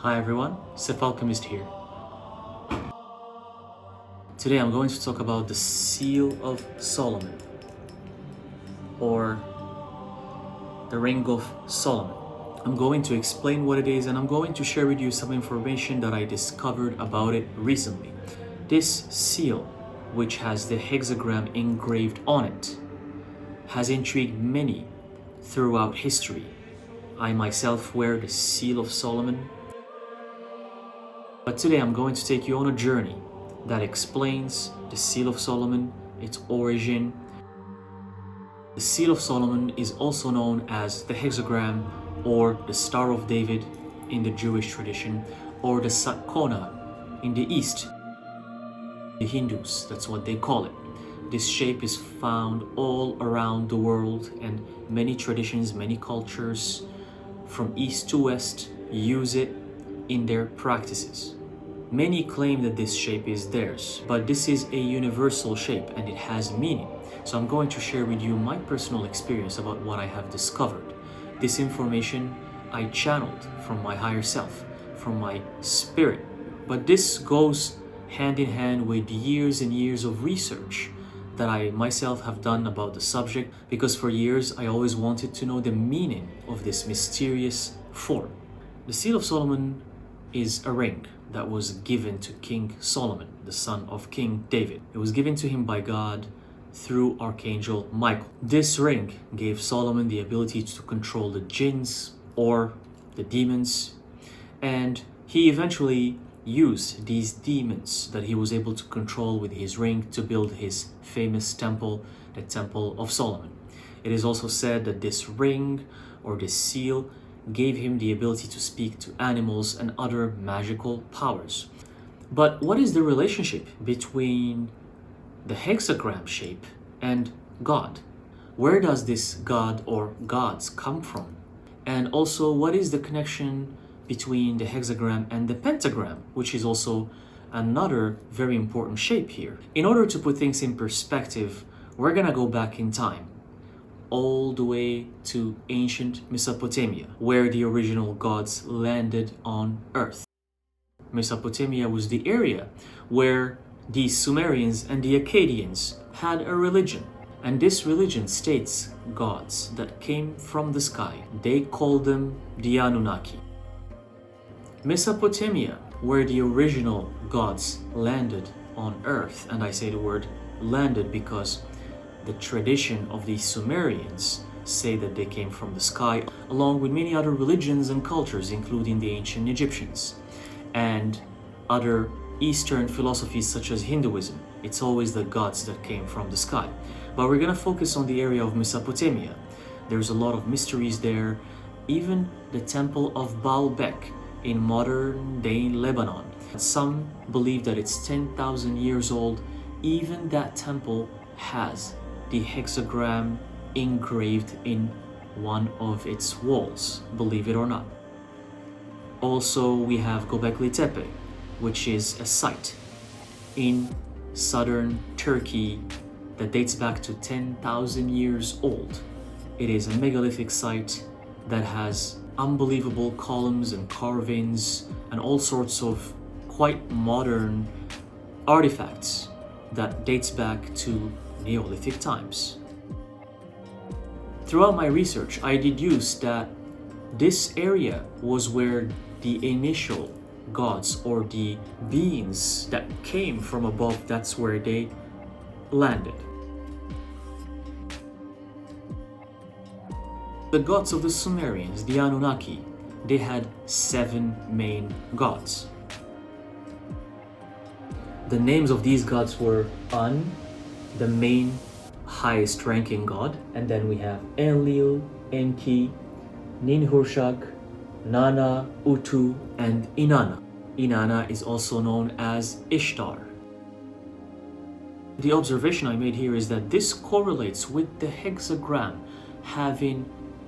Hi everyone, Seth Alchemist here. Today I'm going to talk about the Seal of Solomon, or the Ring of Solomon. I'm going to explain what it is, and I'm going to share with you some information that I discovered about it recently. This seal, which has the hexagram engraved on it, has intrigued many throughout history. I myself wear the Seal of Solomon. But today I'm going to take you on a journey that explains the Seal of Solomon, its origin. The Seal of Solomon is also known as the Hexagram, or the Star of David in the Jewish tradition, or the Sakona in the East. The Hindus, that's what they call it. This shape is found all around the world, and many traditions, many cultures from east to west use it in their practices. Many claim that this shape is theirs, but this is a universal shape and it has meaning. So I'm going to share with you my personal experience about what I have discovered. This information I channeled from my higher self, from my spirit. But this goes hand in hand with years and years of research that I myself have done about the subject, because for years I always wanted to know the meaning of this mysterious form. The Seal of Solomon is a ring that was given to King Solomon, the son of King David. It was given to him by God through Archangel Michael. This ring gave Solomon the ability to control the jinns, or the demons, and he eventually used these demons that he was able to control with his ring to build his famous temple, the Temple of Solomon. It is also said that this ring, or this seal, gave him the ability to speak to animals and other magical powers. But what is the relationship between the hexagram shape and God? Where does this God or gods come from? And also, what is the connection between the hexagram and the pentagram, which is also another very important shape here? In order to put things in perspective, we're gonna go back in time, all the way to ancient Mesopotamia, where the original gods landed on Earth. Mesopotamia was the area where the Sumerians and the Akkadians had a religion, and this religion states gods that came from the sky. They called them the Anunnaki. Mesopotamia, where the original gods landed on Earth, and I say the word landed because the tradition of the Sumerians say that they came from the sky, along with many other religions and cultures, including the ancient Egyptians and other Eastern philosophies such as Hinduism. It's always the gods that came from the sky. But we're gonna focus on the area of Mesopotamia. There's a lot of mysteries there. Even the Temple of Baalbek in modern-day Lebanon. Some believe that it's 10,000 years old. Even that temple has the hexagram engraved in one of its walls, believe it or not. Also, we have Göbekli Tepe, which is a site in southern Turkey that dates back to 10,000 years old. It is a megalithic site that has unbelievable columns and carvings and all sorts of quite modern artifacts that dates back to Neolithic times. Throughout my research, I deduced that this area was where the initial gods, or the beings that came from above, that's where they landed. The gods of the Sumerians, the Anunnaki, they had 7 main gods. The names of these gods were An, the main highest ranking god, and then we have Enlil, Enki, Ninhushag, Nana, Utu, and Inanna. Inanna is also known as Ishtar. The observation I made here is that this correlates with the hexagram having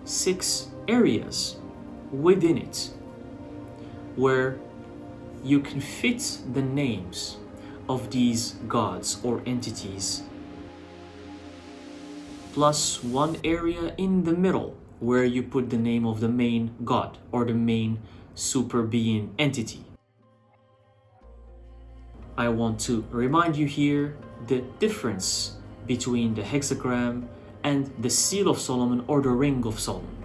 6 areas within it where you can fit the names of these gods or entities, plus 1 area in the middle where you put the name of the main god or the main super being entity. I want to remind you here the difference between the hexagram and the Seal of Solomon or the Ring of Solomon.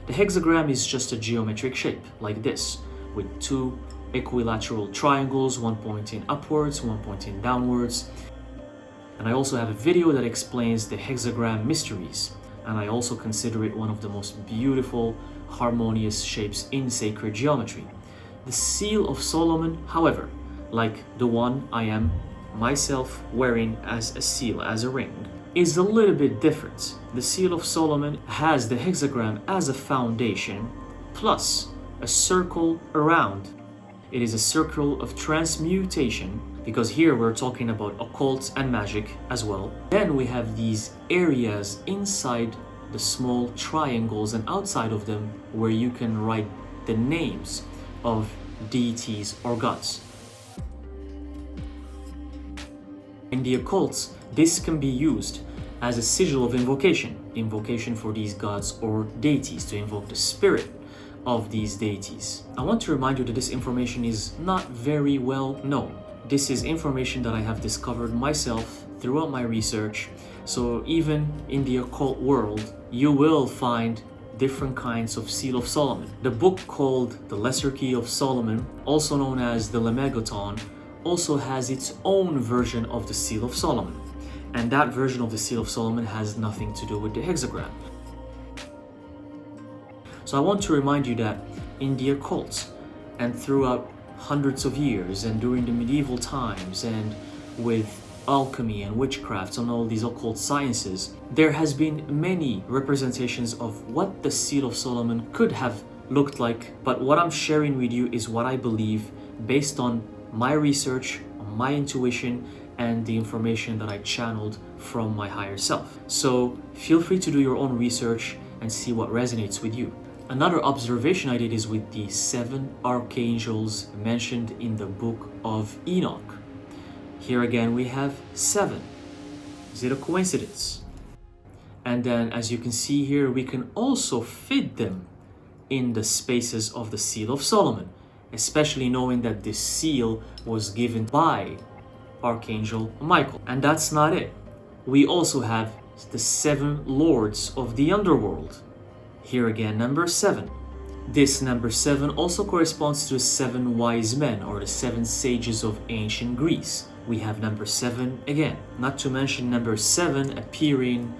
The hexagram is just a geometric shape like this, with two equilateral triangles, one pointing upwards, one pointing downwards. And I also have a video that explains the hexagram mysteries, and I also consider it one of the most beautiful, harmonious shapes in sacred geometry. The Seal of Solomon, however, like the one I am myself wearing as a seal, as a ring, is a little bit different. The Seal of Solomon has the hexagram as a foundation, plus a circle around. It is a circle of transmutation, because here we're talking about occult and magic as well. Then we have these areas inside the small triangles and outside of them where you can write the names of deities or gods. In the occult, this can be used as a sigil of invocation for these gods or deities, to invoke the spirit of these deities. I want to remind you that this information is not very well known. This is information that I have discovered myself throughout my research. So even in the occult world, you will find different kinds of Seal of Solomon. The book called The Lesser Key of Solomon, also known as the Lemegeton, also has its own version of the Seal of Solomon. And that version of the Seal of Solomon has nothing to do with the hexagram. So I want to remind you that in the occult and throughout hundreds of years and during the medieval times and with alchemy and witchcraft and all these occult sciences, there has been many representations of what the Seal of Solomon could have looked like. But what I'm sharing with you is what I believe based on my research, on my intuition, and the information that I channeled from my higher self. So feel free to do your own research and see what resonates with you. Another observation I did is with the 7 archangels mentioned in the book of Enoch. Here again we have 7. Is it a coincidence? And then as you can see here, we can also fit them in the spaces of the Seal of Solomon, especially knowing that this seal was given by Archangel Michael. And that's not it. We also have the 7 lords of the underworld. Here again, number 7. This number 7 also corresponds to the 7 wise men, or the 7 sages of ancient Greece. We have number 7 again. Not to mention number 7 appearing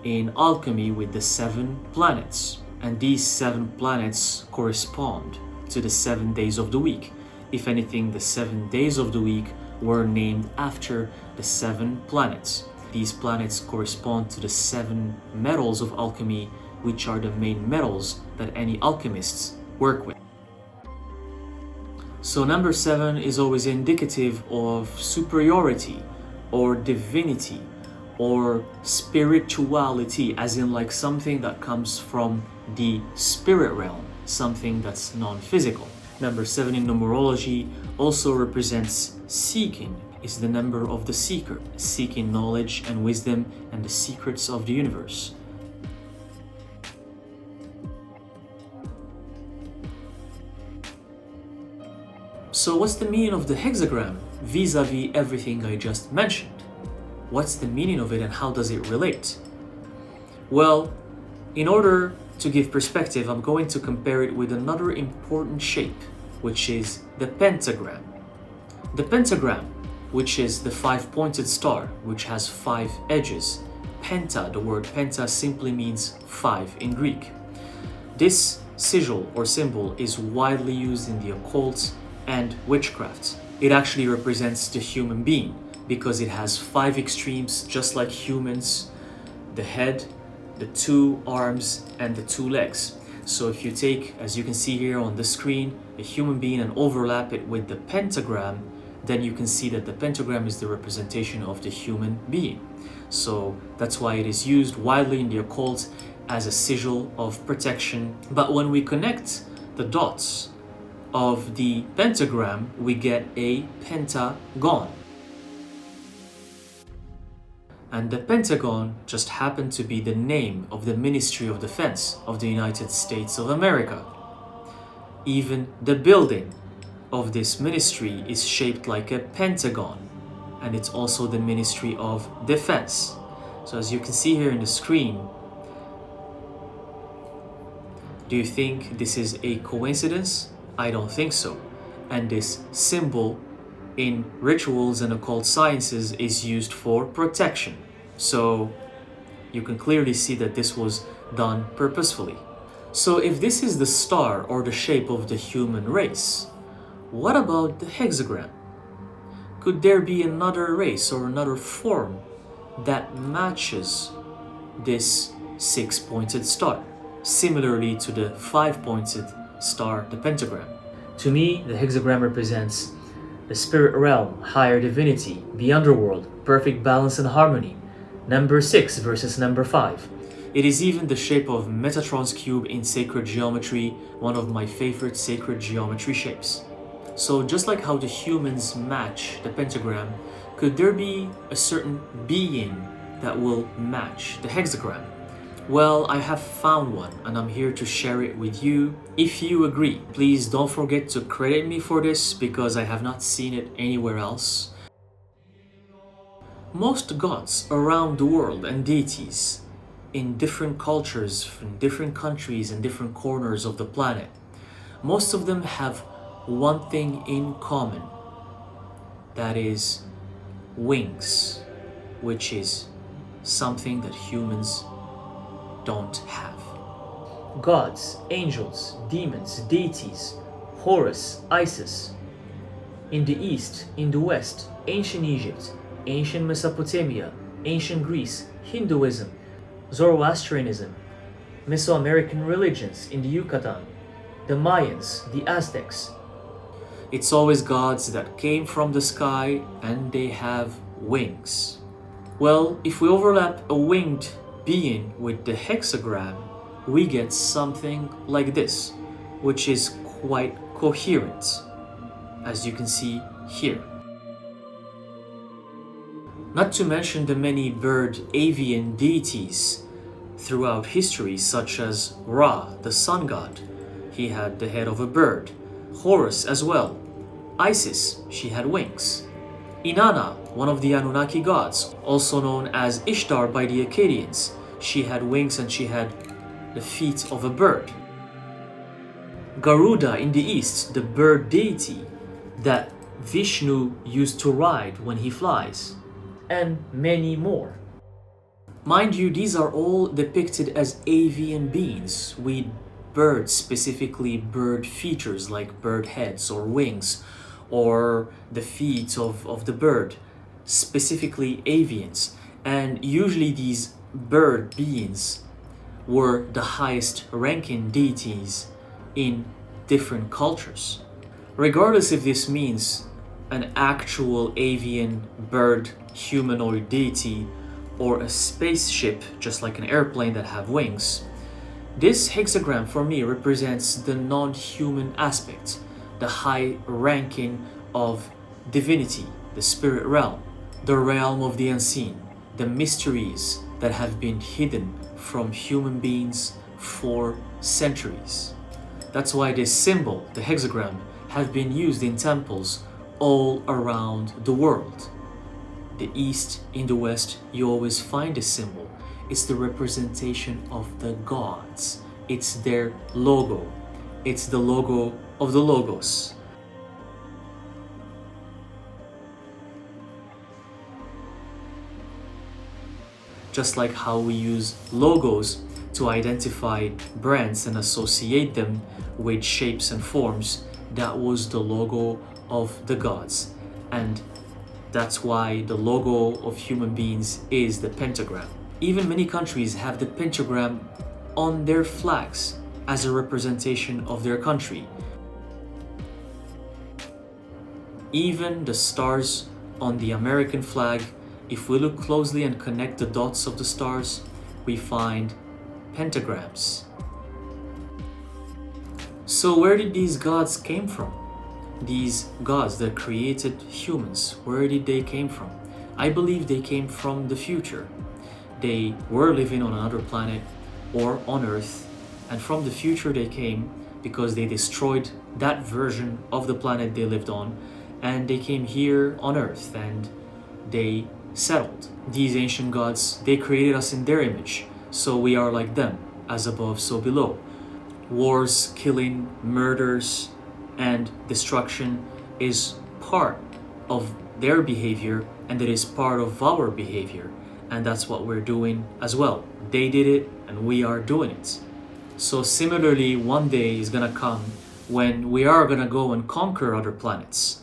in alchemy with the 7 planets. And these 7 planets correspond to the 7 days of the week. If anything, the 7 days of the week were named after the 7 planets. These planets correspond to the 7 metals of alchemy, which are the main metals that any alchemists work with. So number 7 is always indicative of superiority or divinity or spirituality, as in like something that comes from the spirit realm, something that's non-physical. Number 7 in numerology also represents seeking. It's the number of the seeker, seeking knowledge and wisdom and the secrets of the universe. So what's the meaning of the hexagram vis-a-vis everything I just mentioned? What's the meaning of it and how does it relate? Well, in order to give perspective, I'm going to compare it with another important shape, which is the pentagram. The pentagram, which is the 5-pointed star, which has 5 edges. Penta, the word penta simply means 5 in Greek. This sigil or symbol is widely used in the occult and witchcraft. It actually represents the human being because it has 5 extremes, just like humans: the head, the 2 arms, and the 2 legs. So if you take, as you can see here on the screen, a human being and overlap it with the pentagram, then you can see that the pentagram is the representation of the human being. So that's why it is used widely in the occult as a sigil of protection. But when we connect the dots of the pentagram, we get a pentagon. And the Pentagon just happened to be the name of the Ministry of Defense of the United States of America. Even the building of this ministry is shaped like a pentagon, and it's also the Ministry of Defense. So as you can see here in the screen, do you think this is a coincidence? I don't think so. And this symbol in rituals and occult sciences is used for protection. So you can clearly see that this was done purposefully. So if this is the star or the shape of the human race, what about the hexagram? Could there be another race or another form that matches this 6-pointed star, similarly to the 5-pointed star, the pentagram? To me, the hexagram represents the spirit realm, higher divinity, the underworld, perfect balance and harmony, number 6 versus number 5. It is even the shape of Metatron's cube in sacred geometry, one of my favorite sacred geometry shapes. So just like how the humans match the pentagram, could there be a certain being that will match the hexagram? Well, I have found one and I'm here to share it with you. If you agree, please don't forget to credit me for this because I have not seen it anywhere else. Most gods around the world and deities in different cultures, from different countries and different corners of the planet, most of them have one thing in common. That is wings, which is something that humans don't have. Gods, angels, demons, deities, Horus, Isis. In the East, in the West, ancient Egypt, ancient Mesopotamia, ancient Greece, Hinduism, Zoroastrianism, Mesoamerican religions in the Yucatan, the Mayans, the Aztecs. It's always gods that came from the sky and they have wings. Well, if we overlap a winged being with the hexagram, we get something like this, which is quite coherent, as you can see here. Not to mention the many bird avian deities throughout history, such as Ra, the sun god. He had the head of a bird. Horus as well. Isis, she had wings. Inanna, one of the Anunnaki gods, also known as Ishtar by the Akkadians. She had wings and she had the feet of a bird. Garuda in the east, the bird deity that Vishnu used to ride when he flies. And many more. Mind you, these are all depicted as avian beings with birds, specifically bird features like bird heads or wings or the feet of the bird, specifically avians. And usually these bird beings were the highest ranking deities in different cultures. Regardless if this means an actual avian bird humanoid deity or a spaceship, just like an airplane that have wings, this hexagram for me represents the non-human aspect, the high ranking of divinity, the spirit realm, the realm of the unseen, the mysteries that have been hidden from human beings for centuries. That's why this symbol, the hexagram, have been used in temples all around the world. The East, in the West, you always find this symbol. It's the representation of the gods. It's their logo. It's the logo of the logos. Just like how we use logos to identify brands and associate them with shapes and forms, that was the logo of the gods. And that's why the logo of human beings is the pentagram. Even many countries have the pentagram on their flags as a representation of their country. Even the stars on the American flag, if we look closely and connect the dots of the stars, we find pentagrams. So where did these gods came from? These gods that created humans, where did they came from? I believe they came from the future. They were living on another planet or on Earth, and from the future they came because they destroyed that version of the planet they lived on, and they came here on Earth and they settled. These ancient gods, they created us in their image, so we are like them, as above, so below. Wars, killing, murders, and destruction is part of their behavior, and it is part of our behavior, and that's what we're doing as well. They did it and we are doing it. So similarly, one day is gonna come when we are gonna go and conquer other planets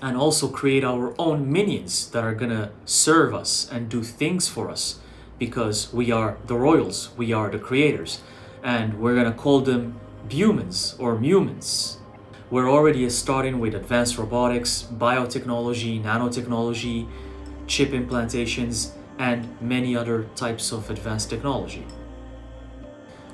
and also create our own minions that are gonna serve us and do things for us, because we are the royals, we are the creators, and we're gonna call them humans or mumins. We're already starting with advanced robotics, biotechnology, nanotechnology, chip implantations, and many other types of advanced technology.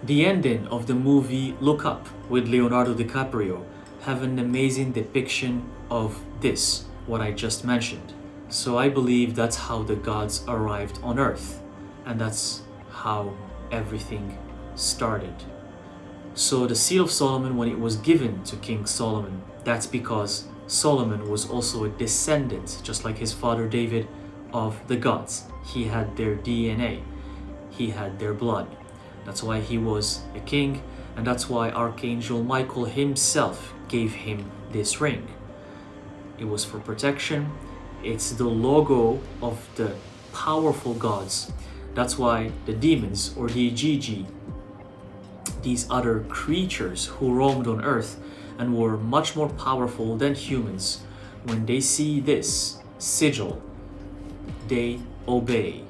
The ending of the movie Look Up with Leonardo DiCaprio have an amazing depiction of this, what I just mentioned. So I believe that's how the gods arrived on Earth, and that's how everything started. So the Seal of Solomon, when it was given to King Solomon, that's because Solomon was also a descendant, just like his father David, of the gods. He had their DNA, he had their blood. That's why he was a king, and that's why Archangel Michael himself gave him this ring. It was for protection. It's the logo of the powerful gods. That's why the demons, or the Igigi, these other creatures who roamed on Earth and were much more powerful than humans, when they see this sigil, they obey.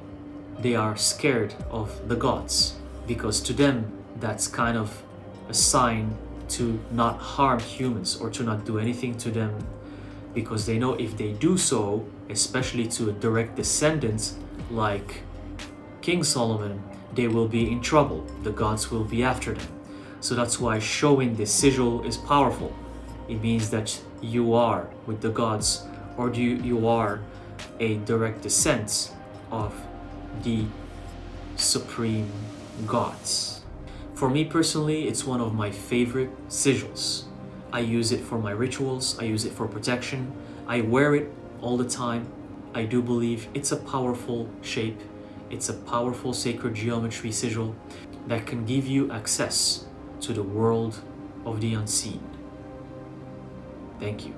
They are scared of the gods, because to them that's kind of a sign to not harm humans or to not do anything to them, because they know if they do so, especially to a direct descendant like King Solomon, they will be in trouble. The gods will be after them. So that's why showing this sigil is powerful. It means that you are with the gods, or you are a direct descent of the supreme gods. For me personally, it's one of my favorite sigils. I use it for my rituals, I use it for protection, I wear it all the time. I do believe it's a powerful shape. It's a powerful sacred geometry sigil that can give you access to the world of the unseen. Thank you.